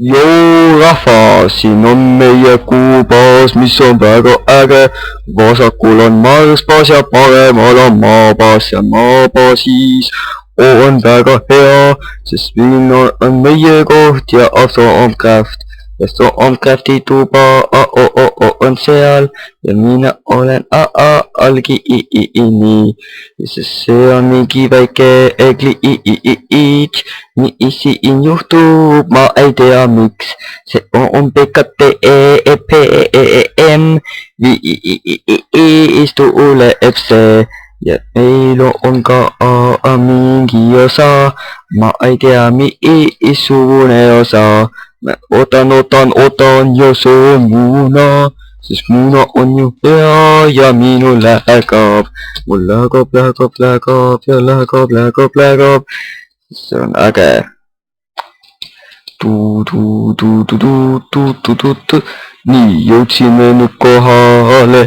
Joo rahvas, siin on meie kuubaas, mis on väga äge. Vasakul on Marsbaas ja paremal on Maabaas ja Maabaasis on väga hea, sest siin on meie koht ja Aso on Craft. Ja Aso on Crafti tuba on seal ja mina olen algi sest see on mingi väike kliits, mis siin juhtub, ma ei tea miks. See on PKTEPM viis tuleb see ja meil on ka mingi osa, ma ei tea missugune osa. Ma ootan ja söön muuna, sest muuna on ju hea ja minul läheb. Mul läheb ja läheb. See on äge. Nii, jõudsime nüüd kohale.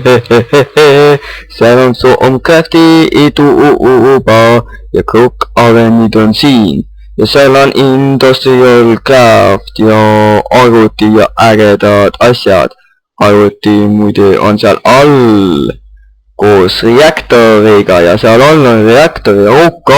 Seal on Aso Crafti tuba ja Coke Avenid on siin. Ja seal on Industrial Craft ja arvuti ja ägedad asjad. Arvuti muide on seal all koos reaktoriga ja seal all on reaktori OK,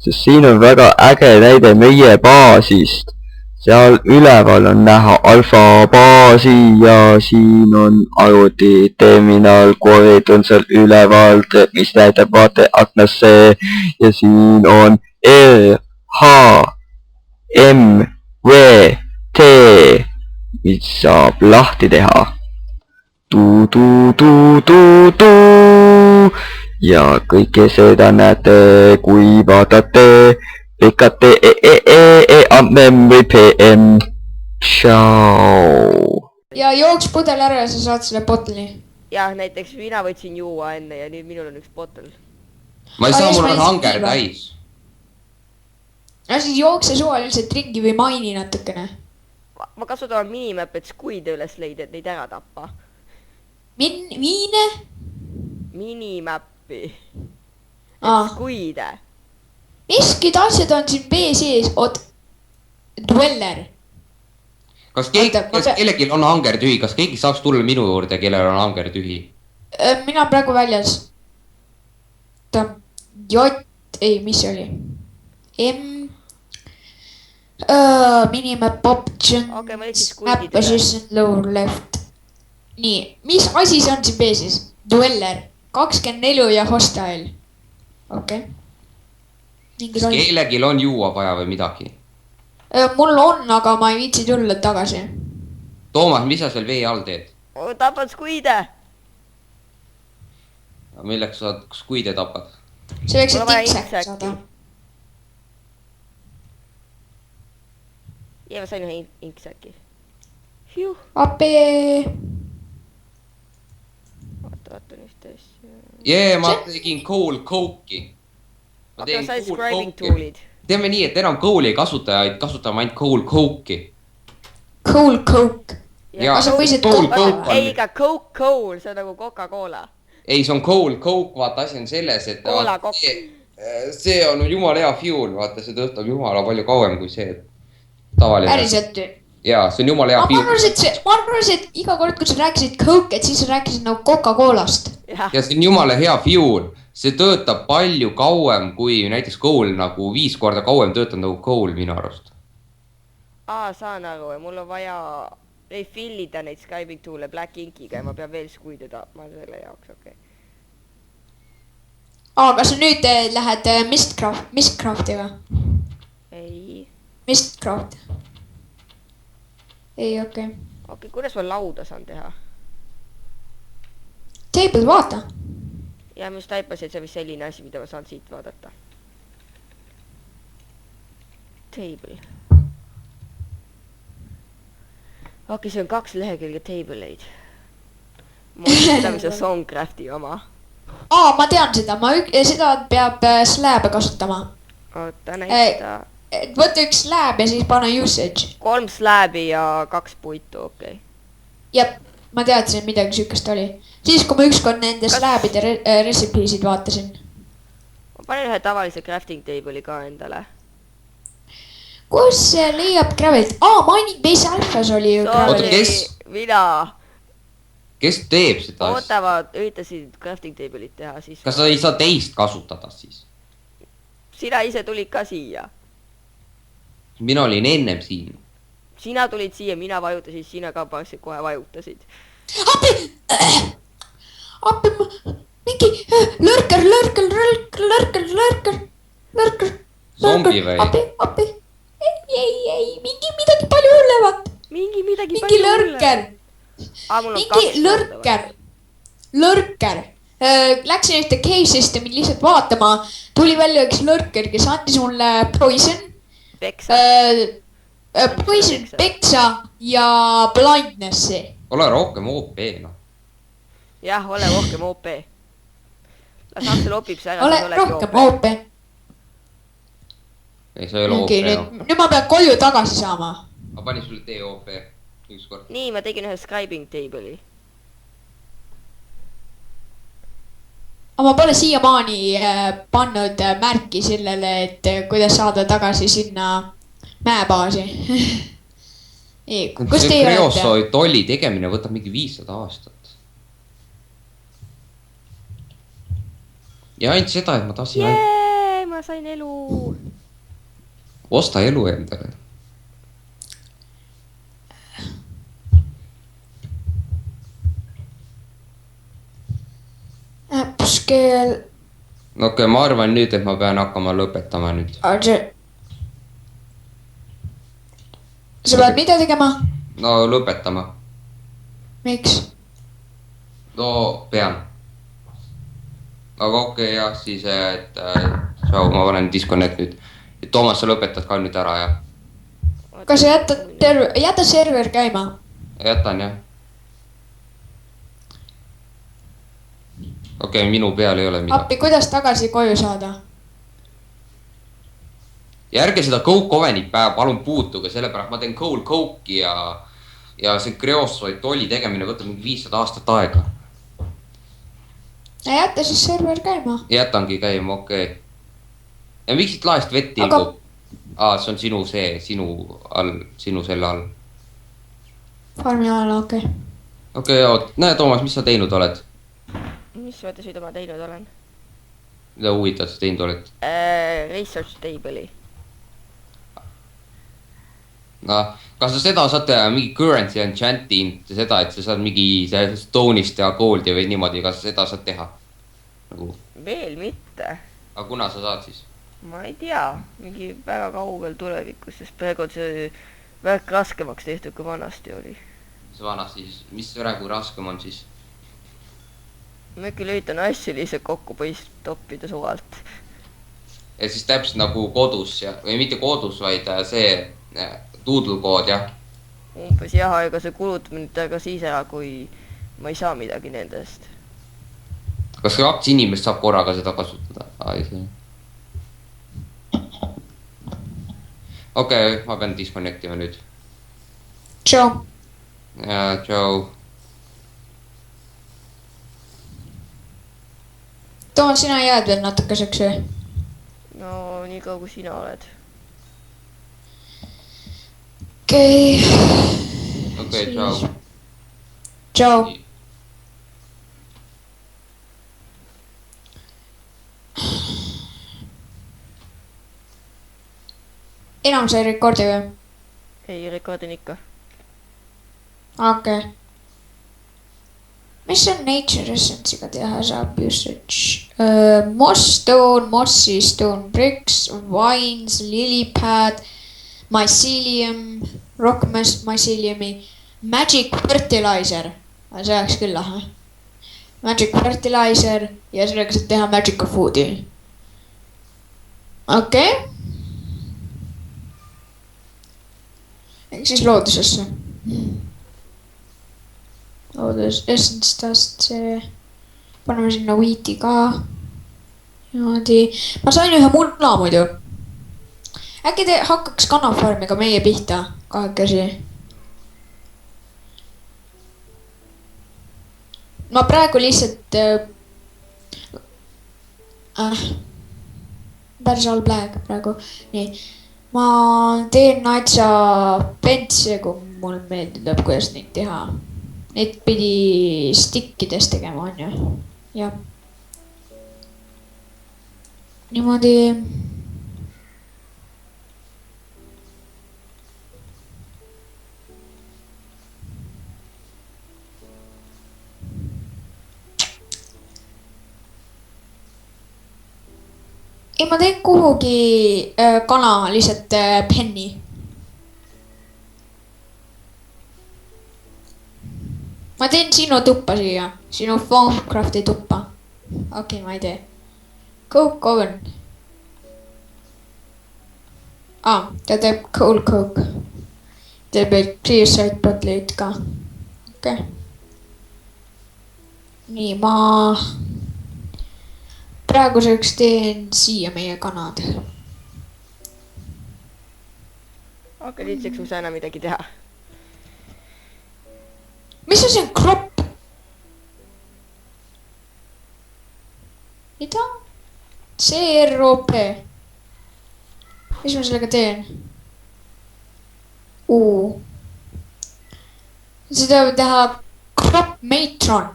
sest siin on väga äge näide meie baasist. Seal üleval on näha alfa baasi ja siin on arvuti terminal, korid on seal üleval, mis näitab vaateaknasse ja siin on RHMVT, mis saab lahti teha. Ja kõike seda näete, kui vaatate PKTEPM. Tšau. Ja jooks pudel ära ja sa saad selle botli. Jah, näiteks mina võtsin juua enne ja nüüd minul on üks botel. Ma ei saa, mul on hanger täis. No siis jookse suvaliselt ringi või maini natukene. Ma kasutan minimap, et skuide üles leida, et neid ära tappa. Miine? Minimappi. Skuide. Miskid asjad on siin B sees, Dweller. Kas kellelgi on hanger tühi? Kas keegi saaks tulla minu juurde, kellel on hanger tühi? Mina on praegu väljas. Mis oli? Minimap option, map position lower left. Nii, mis asi see on siin B siis? Dweller, 24 ja hostile. Okei. Kas kellelgi on juua vaja või midagi? Mul on, aga ma ei viitsi tulla tagasi. Toomas, mis sa seal vee all teed? Tapad skuide. Milleks sa skuide tapad? Selleks, et inksäk saada. Ja ma sain ühe inksäki. AP. Vaata ühte asja. Jee, ma tegin coke'i. Ma sain scribing toolid. Teeme nii, et enam coke'i ei kasutajaid, kasutame ainult coke. Coke. Ja sa võisid coke. Ei, ka coke, see on nagu Coca-Cola. Ei, see on coke, vaata asi on selles, et see on jumala hea fuel, vaata see töötab jumala palju kauem kui see tavaline. Päriselt. Jaa, see on jumala hea fuel. Ma arvasin, et iga kord, kui sa rääkisid coke, et siis sa rääkisid nagu Coca-Colast. Ja see on jumala hea fuel. See töötab palju kauem kui näiteks coal, nagu 5 korda kauem töötab nagu coal minu arust. Saan aru, mul on vaja refillida neid Skyping tool'e Black Inkiga ja ma pean veel skuide tapma selle jaoks, okei. Kas sa nüüd lähed Mistcraftiga? Ei. Mistcraft. Ei, okei. Okei, kuidas ma lauda saan teha? Table, vaata. Ja ma just taipasin, et see on vist selline asi, mida ma saan siit vaadata. Table. Okei, see on 2 lehekülge table'eid. Ma olen seda, mis on Songcrafti oma. Ma tean seda, seda peab slab'e kasutama. Oota, näita. Võta üks slab ja siis pane usage. 3 slab'i ja 2 puitu, okei. Jep, ma teadsin, et midagi sükest oli. Siis, kui ma ükskord nende slab'ide recipe'sid vaatasin. Ma panen ühe tavalise crafting table'i ka endale. kus see leiab gravelit? Mining Base Alphas oli ju Oota, gravelit. kes? mina. Kes teeb seda asja? ootavad, üritasid crafting table'it teha, siis. Kas sa ei saa teist kasutada siis? Sina ise tulid ka siia. Mina olin ennem siin. Sina tulid siia, mina vajutasin, sina ka paarsi kohe vajutasid. Appi, mingi lörker. Zombi või? Appi. Ei, mingi midagi palju hullemat. Mingi lörker. Lörker. Läksin ühte cave system'i lihtsalt vaatama. Tuli välja üks lörker, kes andis mulle poison. Peksa. Poison, peksa ja blindnessi. Ole rohkem OP, noh. Jah, ole rohkem OP. Las Aksel opib see ära. Ole rohkem OP. Ei, sa ei ole OP, noh. Nüüd ma pean koju tagasi saama. Ma panin sulle tee OP ükskord. Nii, ma tegin ühe scribing table'i. Aga ma pole siiamaani pannud märki sellele, et kuidas saada tagasi sinna mäebaasi. Kus see teie olete? Creosoid tolli tegemine võtab mingi 500 aastat. Ja ainult seda, et ma tahtsin Jee, ma sain elu. osta elu endale. Äpskeel. No okei, ma arvan nüüd, et ma pean hakkama lõpetama nüüd. Sa pead mida tegema? No lõpetama. Miks? No pean. Aga okei, jah, siis, et tšau, ma panen disconnect nüüd. Toomas, sa lõpetad ka nüüd ära, jah? Kas sa jäta server käima? Jätan, jah. Okei, minu peal ei ole midagi. Appi, kuidas tagasi koju saada? Ja ärge seda coke ovenit palun puutuge, sellepärast ma teen coal coke'i ja see Creosoid tolli tegemine võtab mingi 500 aastat aega. Jäta siis server käima. Jätangi käima, okei. Ja miks siit laest vett ilgub? See on sinu all, sinu selle all. Farmi all, okei. Okei, näe Toomas, mis sa teinud oled? Mis mõttesid ma teinud olen? Mida huvitav sa teinud oled? Research table'i. No, kas sa seda saad mingi currency enchanting seda, et sa saad mingi stone'ist ja gold'i või niimoodi, kas seda saad teha? Veel mitte. Aga kuna sa saad siis? Ma ei tea, mingi väga kaugel tulevikus, sest praegu on see värk raskemaks tehtud, kui vanasti oli. See vanasti siis, mis praegu raskem on siis? Ma küll üritan asju lihtsalt kokku toppida suvalt. Ja siis täpselt nagu kodus, või mitte kodus, vaid see tuudlukood, jah? Umbes jah, ega see kulutab nüüd aga siis ära, kui ma ei saa midagi nendest. Kas 2 inimest saab korraga seda kasutada? Okei, ma pean disconnectima nüüd. Tšau. Tšau. Toomas, sina jääd veel natukeseks või? No nii kaua kui sina oled. Okei, tšau. Tšau. Enam sa ei rekordi või? Ei, rekordin ikka. Okei. Mis on nature essence'iga teha saab usage? Moss stone, mossy stone bricks, vines, lily pad, mycelium, rock myceliumi, magic fertilizer. See oleks küll lahe. Magic fertilizer ja sellega saab teha magical food'i. Okei. Ehk siis loodusesse. Loodus essence tast see. Paneme sinna wheat'i ka. Niimoodi. Ma sain ühe mulla muidu. Äkki te hakkaks kanafarmiga meie pihta kahekesi? Ma praegu lihtsalt päris halb läheb praegu. Nii. ma teen natsa pentse, kui mul meelde tuleb, kuidas neid teha. Neid pidi stikkides tegema, on ju. Jah. Niimoodi. Ei, ma teen kuhugi kana lihtsalt penni. Ma teen sinu tuppa siia, sinu Minecrafti tuppa. Okei, ma ei tee. Coke oven. Ta teeb cold coke. Teeb clear-side botleid ka. Okei. Nii, ma praeguseks teen siia meie kanad. Aga nüüdseks ma saa enam midagi teha. Mis asi on kropp? Mida? CROP. Mis ma sellega teen? Seda võib teha kropp matron.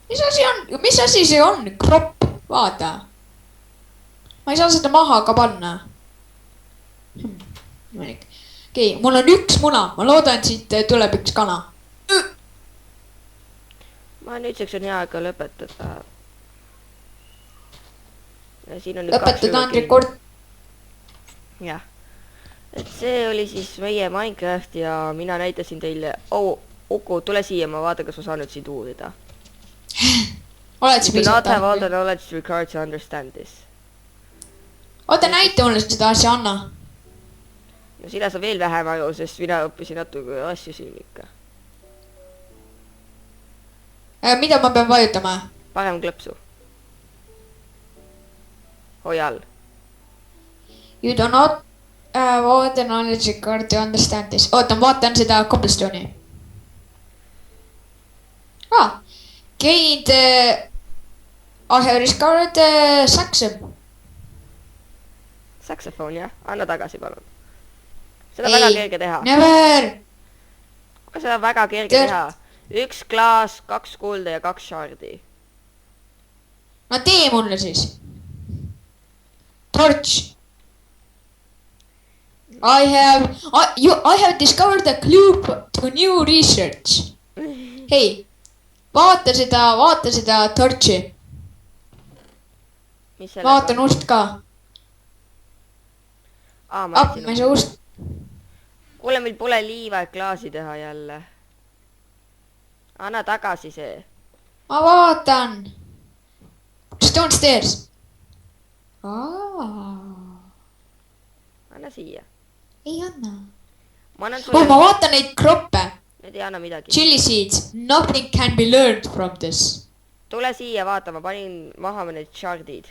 Mis asi see on? Kropp, vaata. Ma ei saa seda maha ka panna. Okei, mul on üks muna. Ma loodan, et siit tuleb üks kana. Ma nüüdseks on hea aega lõpetada. Ja siin on lõpetada on rekord. Jah. Et see oli siis meie Minecraft ja mina näitasin teile... Uku, tule siia, ma vaatan, kas ma saan nüüd sind uurida. Oled sa You do not have all the piisavalt? knowledge required to understand this. Oota, näita mulle seda asja, Anna. No sina sa veel vähem aru, sest mina õppisin natuke asju siin ikka. Mida ma pean vajutama? Parem klõpsu. Hoia all. You do not have all the knowledge required to understand this. Oota, ma vaatan seda cobblestone'i. Gained I have discovered saxon. Saxofoon, jah? Anna tagasi, palun. Seda väga kerge teha. Never! Seda väga kerge teha. 1 klaas, 2 kulda ja 2 shardi. No tee mulle siis. Torch. I have discovered a clue to new research. Hei, vaata seda torchi. Vaatan ust ka. Ma ei saa ust. Kuule, meil pole liiva, et klaasi teha jälle. Anna tagasi see. Ma vaatan. Stone stairs. Anna siia. Ei anna. Ma annan sulle... Ma vaatan neid kroppe. Need ei anna midagi. Chili seeds. Nothing can be learned from this. Tule siia, vaata, ma panin maha need shardid.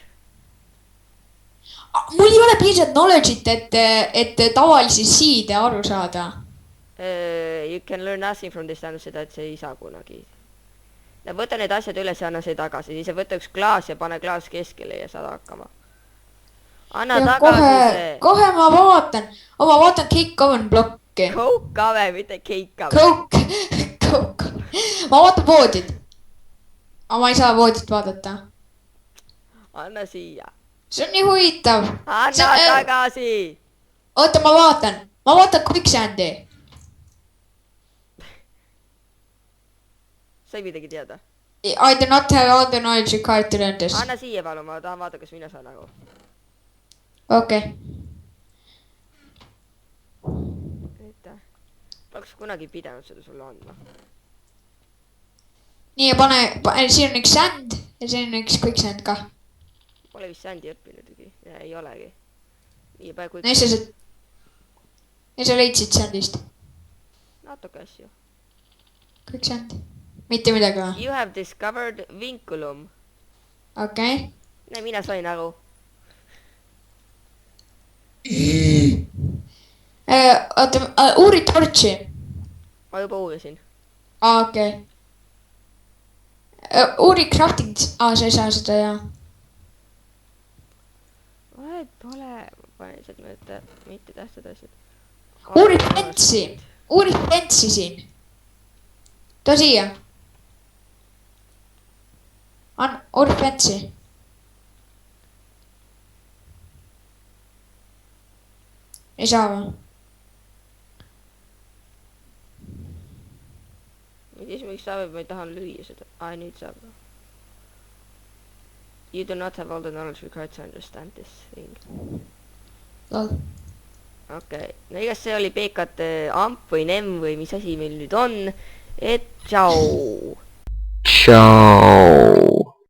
Mul ei ole piisavalt knowledge'it, et tavalisi seed'e aru saada. You can learn nothing from this, tähendab seda, et see ei saa kunagi. Võta need asjad üles ja anna see tagasi. Siis võta üks klaas ja pane klaas keskele ja saad hakkama. Anna tagasi see. Kohe ma vaatan. Ma vaatan cake oven blokki. Coke oven, mitte cake oven. Coke. Ma vaatan voodit. Aga ma ei saa voodit vaadata. Anna siia. See on nii huvitav. Anna tagasi. Oota, ma vaatan quicksandi. Sa ei midagi teada. I do not have all the knowledge required to learn this. Anna siia palun, ma tahan vaadata, kas mina saan aru. Okei. Poleks kunagi pidanud seda sulle andma. Nii, pane, siin on üks sand ja siin on üks quicksand ka. Pole vist sandi õppinudki. Ei olegi. Nii päev kui... Ja sa leidsid sandist. Natuke asju. Quicksand. Mitte midagi või? You have discovered vinculum. Okei. Mina sain aru. Oota, uuri torchi. Ma juba uurisin. Okei. Uuri crafting. Sa ei saa seda, jah. oled vale, ma panen lihtsalt mõelda mitte tähtsad asjad. uuri fensi siin. too siia. uuri fensi. ei saa või? siis miks saab, ma ei taha lüüa seda. Nüüd saab. You do not have all the knowledge required to understand this thing. Okei. No igas see oli PKT amp või nem või mis asi meil nüüd on. Et tšau. Tšau.